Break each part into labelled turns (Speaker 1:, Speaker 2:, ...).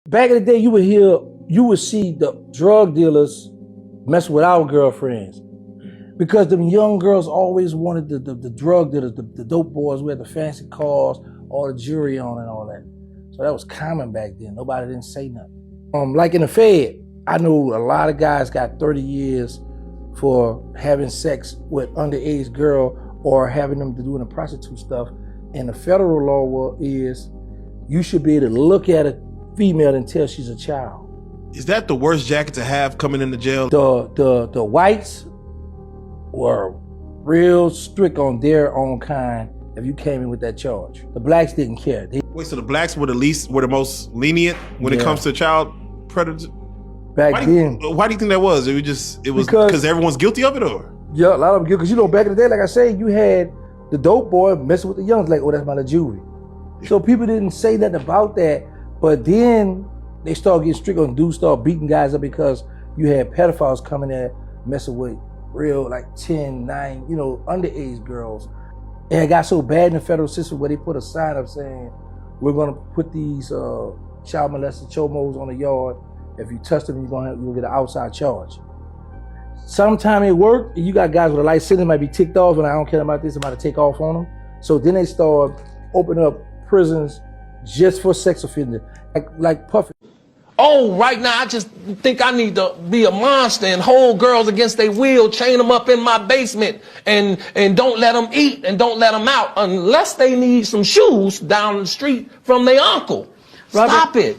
Speaker 1: Back in the day, you would see the drug dealers mess with our girlfriends because them young girls always wanted the drug dealers, the dope boys who had the fancy cars, all the jewelry on and all that. So that was common back then. Nobody didn't say nothing. Like in the Fed, I know a lot of guys got 30 years for having sex with underage girl or having them to doing the prostitute stuff. And the federal law is you should be able to look at a female and tell she's a child.
Speaker 2: Is that the worst jacket to have coming into jail?
Speaker 1: The whites were real strict on their own kind if you came in with that charge. The blacks didn't care.
Speaker 2: Wait, so the blacks were the most lenient when it comes to child predators?
Speaker 1: Back then.
Speaker 2: Why do you think that was? It was because everyone's guilty of it, or?
Speaker 1: Yeah, a lot of them guilty. Because back in the day, like I say, you had the dope boy messing with the youngs, like, oh, that's my little Juvie. Yeah. So people didn't say nothing about that, but then they started getting strict on dudes, start beating guys up because you had pedophiles coming there messing with real like 10, 9, underage girls. And it got so bad in the federal system where they put a sign up saying, we're gonna put these child molested chomos on the yard. If you touch them, you'll get an outside charge. Sometime it worked, and you got guys with a life sentence might be ticked off, and I don't care about this, I'm about to take off on them. So then they start opening up prisons just for sex offenders, like Puffy.
Speaker 3: Oh, right now I just think I need to be a monster and hold girls against their will, chain them up in my basement, and don't let them eat and don't let them out unless they need some shoes down the street from their uncle. Robert, stop it.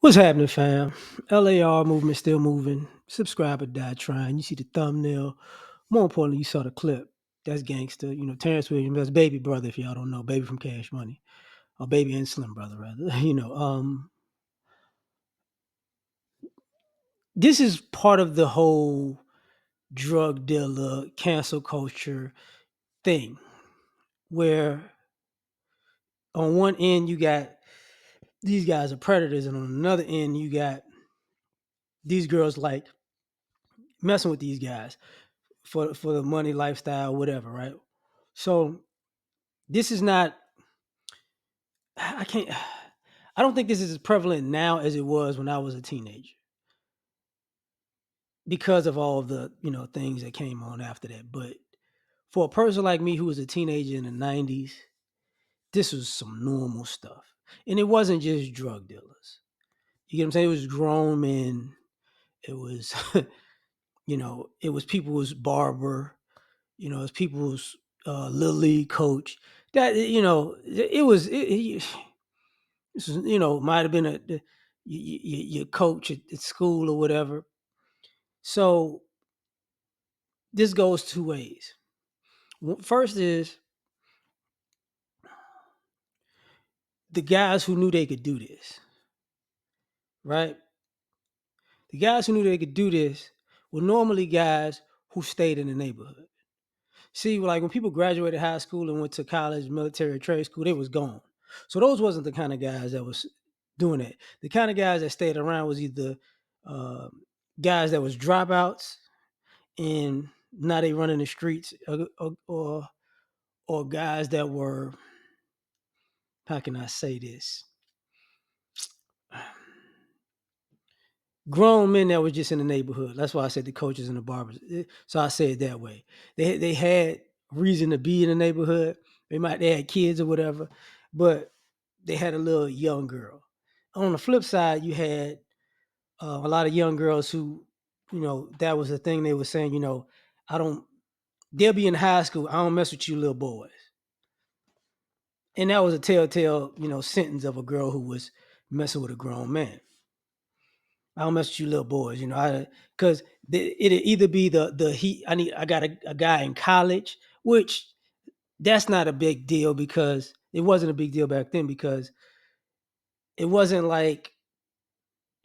Speaker 4: What's happening, fam? L.A.R. movement still moving. Subscribe or die trying. You see the thumbnail. More importantly, you saw the clip. That's gangster. Terrence Williams, that's Baby brother, if y'all don't know. Baby from Cash Money. Or Baby and Slim brother, rather. This is part of the whole drug dealer, cancel culture thing. Where on one end, you got these guys are predators, and on another end, you got these girls like messing with these guys for the money, lifestyle, whatever, right? So this is not, I don't think this is as prevalent now as it was when I was a teenager because of all the, things that came on after that. But for a person like me who was a teenager in the 90s, this was some normal stuff. And it wasn't just drug dealers. You get what I'm saying? It was grown men. It was, it was people's barber. It was people's little league coach. That it was. This is, might have been your coach at school or whatever. So this goes two ways. First is the guys who knew they could do this, right? The guys who knew they could do this were normally guys who stayed in the neighborhood. See, like when people graduated high school and went to college, military, or trade school, they was gone. So those wasn't the kind of guys that was doing that. The kind of guys that stayed around was either guys that was dropouts and now they running the streets, or guys that were, how can I say this? Grown men that were just in the neighborhood. That's why I said the coaches and the barbers. So I say it that way. They had reason to be in the neighborhood. They had kids or whatever, but they had a little young girl. On the flip side, you had a lot of young girls who, that was the thing they were saying. They'll be in high school. I don't mess with you little boys. And that was a telltale, sentence of a girl who was messing with a grown man. I don't mess with you little boys, because it'd either be I got a guy in college, which that's not a big deal because it wasn't a big deal back then because it wasn't like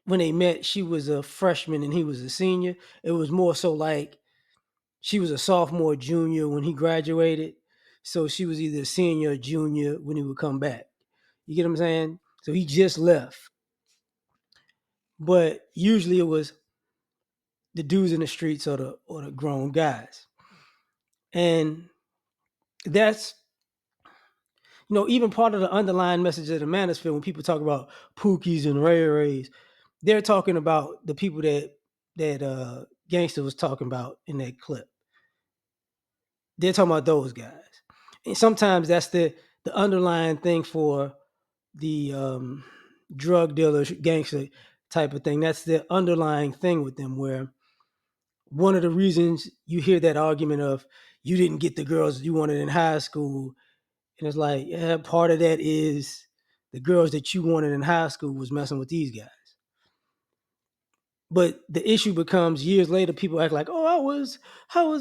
Speaker 4: when they met, she was a freshman and he was a senior. It was more so like she was a sophomore, junior when he graduated. So she was either a senior or junior when he would come back. You get what I'm saying? So he just left. But usually it was the dudes in the streets or the grown guys. And that's, even part of the underlying message of the manosphere when people talk about Pookies and Ray Rays, they're talking about the people that Gangster was talking about in that clip. They're talking about those guys. And sometimes that's the underlying thing for the drug dealer, gangster type of thing. That's the underlying thing with them, where one of the reasons you hear that argument of you didn't get the girls you wanted in high school, and it's like, yeah, part of that is the girls that you wanted in high school was messing with these guys. But the issue becomes years later, people act like, oh, I was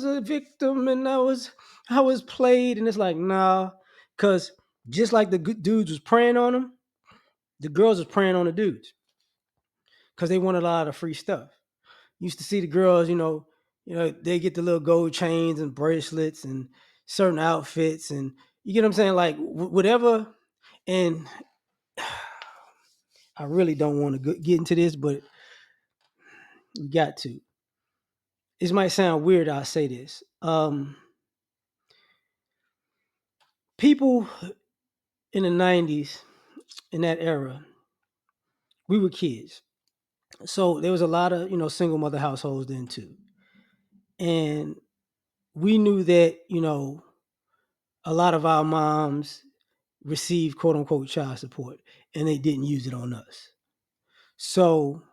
Speaker 4: a victim and I was played, and it's like, nah, because just like the good dudes was preying on them, the girls was preying on the dudes because they wanted a lot of free stuff. Used to see the girls, they get the little gold chains and bracelets and certain outfits, and you get what I'm saying, like whatever. And I really don't want to get into this, but we got to. This might sound weird. I'll say this. People in the 90s, in that era, we were kids. So there was a lot of, single mother households then too. And we knew that, a lot of our moms received quote unquote child support and they didn't use it on us. So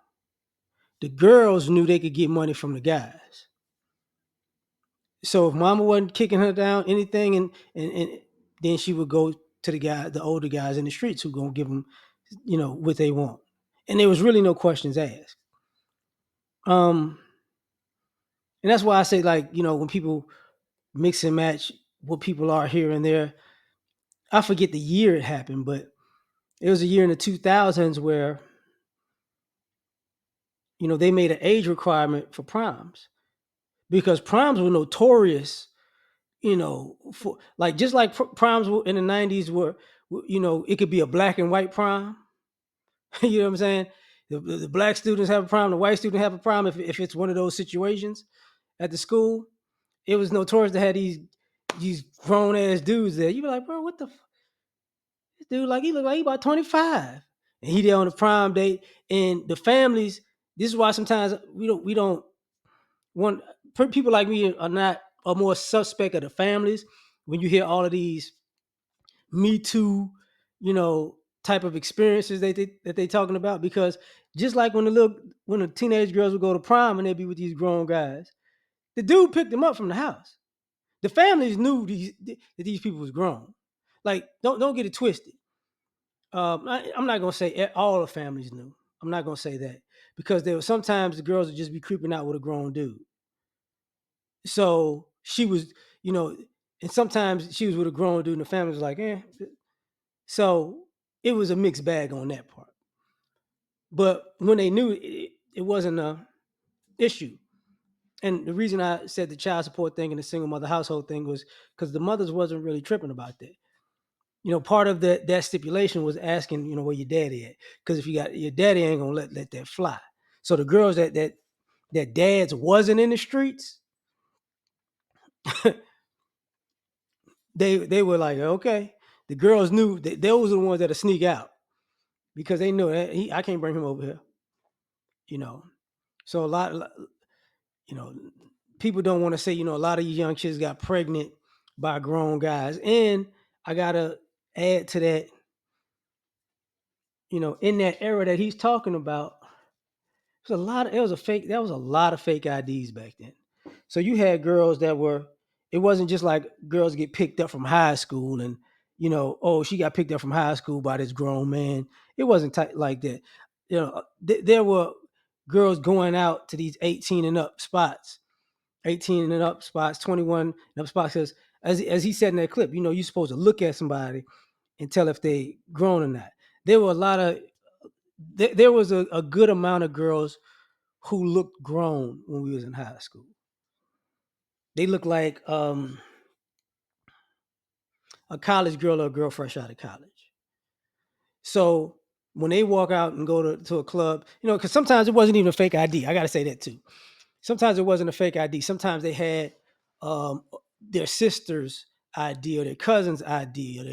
Speaker 4: the girls knew they could get money from the guys. So if mama wasn't kicking her down anything, and then she would go to the older guys in the streets who gonna give them, what they want. And there was really no questions asked. And that's why I say, like, when people mix and match what people are here and there, I forget the year it happened, but it was a year in the 2000s where, they made an age requirement for proms because proms were notorious, for like, just like proms in the 90s were, it could be a black and white prom. You know what I'm saying? The black students have a prom, the white students have a prom. If it's one of those situations at the school, it was notorious to have these grown ass dudes there. You be like, bro, what the this dude, like, he look like he about 25, and he there on the prom date. And the families, this is why sometimes we don't want, people like me are more suspect of the families when you hear all of these Me Too, type of experiences that they talking about. Because just like when the teenage girls would go to prom and they'd be with these grown guys, the dude picked them up from the house. The families knew that these people was grown. Like, don't get it twisted. I'm not gonna say all the families knew. I'm not gonna say that, because there was sometimes the girls would just be creeping out with a grown dude. So she was, and sometimes she was with a grown dude, and the family was like, eh. So it was a mixed bag on that part. But when they knew, it wasn't a issue. And the reason I said the child support thing and the single mother household thing was because the mothers wasn't really tripping about that. Part of that stipulation was asking, where your daddy at? Because if you got your daddy, ain't gonna let that fly. So the girls that dads wasn't in the streets, they were like, okay. The girls knew that those were the ones that sneak out because they knew that I can't bring him over here. So a lot, you know, people don't want to say, a lot of these young kids got pregnant by grown guys. And I gotta add to that, in that era that he's talking about, there was a lot of fake IDs back then. So you had girls it wasn't just like girls get picked up from high school and, oh, she got picked up from high school by this grown man. It wasn't like that. There were girls going out to these 18 and up spots, 18 and up spots, 21 and up spots. Because as he said in that clip, you're supposed to look at somebody and tell if they grown or not. There were a lot of there was a good amount of girls who looked grown when we was in high school. They looked like a college girl or a girl fresh out of college. So when they walk out and go to a club, because sometimes it wasn't even a fake ID. I got to say that too. Sometimes it wasn't a fake ID. Sometimes they had their sister's ID or their cousin's ID, or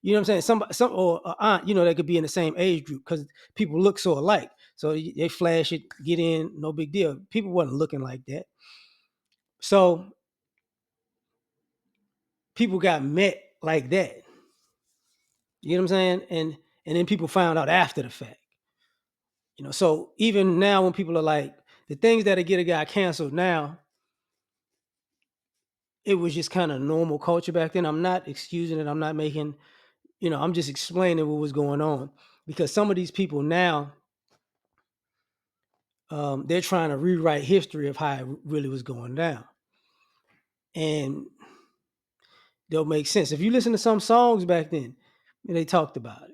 Speaker 4: you know what I'm saying? Some or aunt, they could be in the same age group because people look so alike. So they flash it, get in, no big deal. People wasn't looking like that. So people got met like that. You know what I'm saying? And then people found out after the fact. So even now when people are like, the things that get a guy canceled now, it was just kind of normal culture back then. I'm not excusing it. I'm not making, I'm just explaining what was going on, because some of these people now, they're trying to rewrite history of how it really was going down. And they'll make sense. If you listen to some songs back then, they talked about it.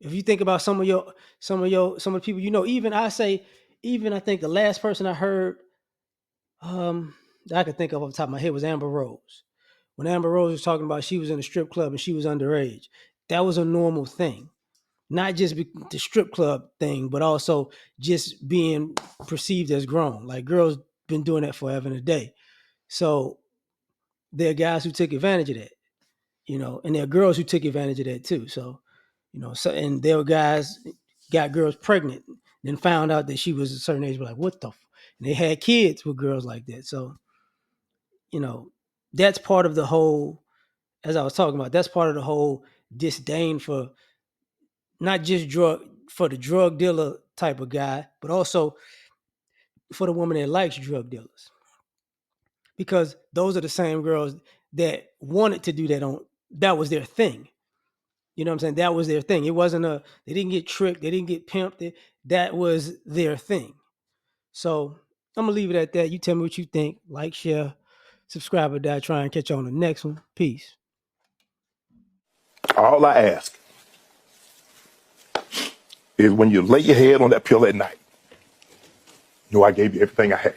Speaker 4: If you think about some of the people, even I think the last person I heard that I could think of off the top of my head was Amber Rose. When Amber Rose was talking about she was in a strip club and she was underage, that was a normal thing. Not just the strip club thing, but also just being perceived as grown. Like, girls been doing that forever and a day. So there are guys who took advantage of that, and there are girls who took advantage of that too. So, and there were guys got girls pregnant, then found out that she was a certain age, but like, what the? And they had kids with girls like that. So, that's part of the whole, as I was talking about, that's part of the whole disdain for not just for the drug dealer type of guy, but also for the woman that likes drug dealers. Because those are the same girls that wanted to do that was their thing. You know what I'm saying? That was their thing. It wasn't they didn't get tricked. They didn't get pimped. That was their thing. So I'm going to leave it at that. You tell me what you think. Like, share, subscribe, or die. Try and catch you on the next one. Peace.
Speaker 5: All I ask is when you lay your head on that pillow at night, I gave you everything I had.